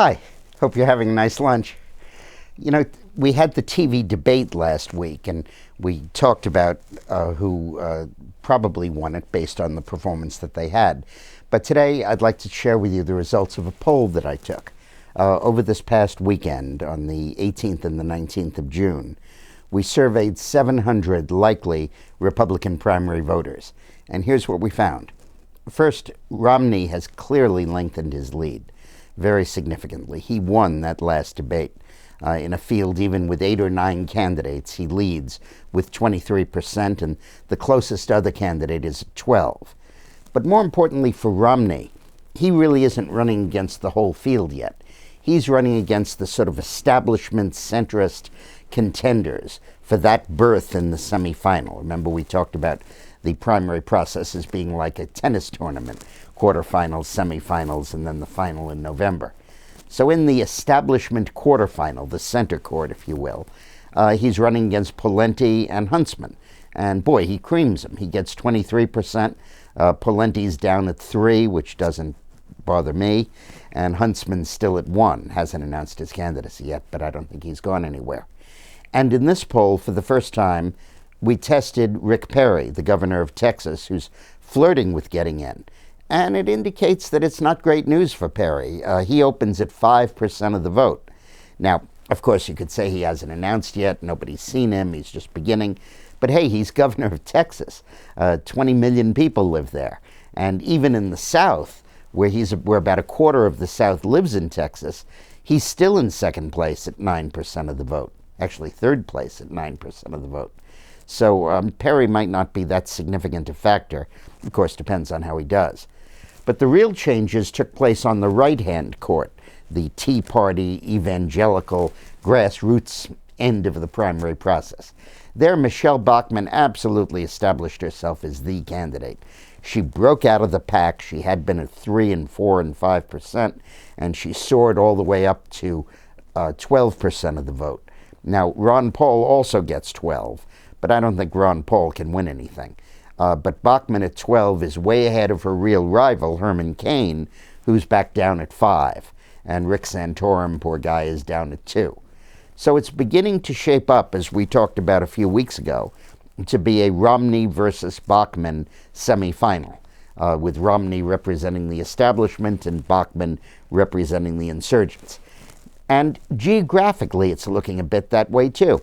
Hi, hope you're having a nice lunch. You know, we had the TV debate last week, and we talked about who probably won it based on the performance that they had. But today, I'd like to share with you the results of a poll that I took over this past weekend on the 18th and the 19th of June. We surveyed 700 likely Republican primary voters, and here's what we found. First, Romney has clearly lengthened his lead very significantly. He won that last debate. In a field even with 8 or 9 candidates, he leads with 23%, and the closest other candidate is 12. But more importantly for Romney, he really isn't running against the whole field yet. He's running against the sort of establishment centrist contenders for that berth in the semifinal. Remember, we talked about the primary process as being like a tennis tournament, quarterfinals, semifinals, and then the final in November. So in the establishment quarterfinal, the center court, if you will, he's running against Pawlenty and Huntsman. And boy, he creams him. He gets 23%. Pawlenty's down at 3%, which doesn't bother me. And Huntsman's still at 1%. Hasn't announced his candidacy yet, but I don't think he's gone anywhere. And in this poll, for the first time, we tested Rick Perry, the governor of Texas, who's flirting with getting in. And it indicates that it's not great news for Perry. He opens at 5% of the vote. Now, of course, you could say he hasn't announced yet. Nobody's seen him. He's just beginning. But hey, he's governor of Texas. 20 million people live there. And even in the South, where about a quarter of the South lives in Texas, he's still in second place at 9% of the vote. Actually, third place at 9% of the vote. So Perry might not be that significant a factor. Of course, depends on how he does. But the real changes took place on the right-hand court, the Tea Party, evangelical, grassroots end of the primary process. There, Michelle Bachmann absolutely established herself as the candidate. She broke out of the pack. She had been at 3% and 4% and 5%, and she soared all the way up to 12% of the vote. Now, Ron Paul also gets 12%, but I don't think Ron Paul can win anything. But Bachmann at 12 is way ahead of her real rival, Herman Cain, who's back down at 5. And Rick Santorum, poor guy, is down at 2. So it's beginning to shape up, as we talked about a few weeks ago, to be a Romney versus Bachmann semifinal, with Romney representing the establishment and Bachmann representing the insurgents. And geographically, it's looking a bit that way, too.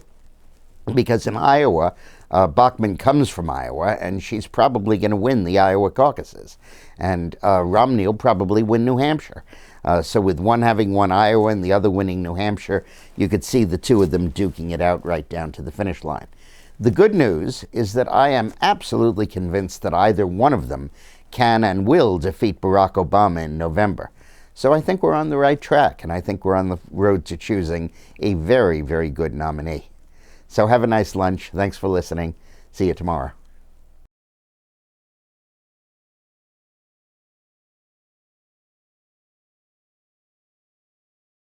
Because in Iowa, Bachmann comes from Iowa, and she's probably going to win the Iowa caucuses. And Romney will probably win New Hampshire. So with one having won Iowa and the other winning New Hampshire, you could see the two of them duking it out right down to the finish line. The good news is that I am absolutely convinced that either one of them can and will defeat Barack Obama in November. So I think we're on the right track, and I think we're on the road to choosing a very, very good nominee. So have a nice lunch. Thanks for listening. See you tomorrow.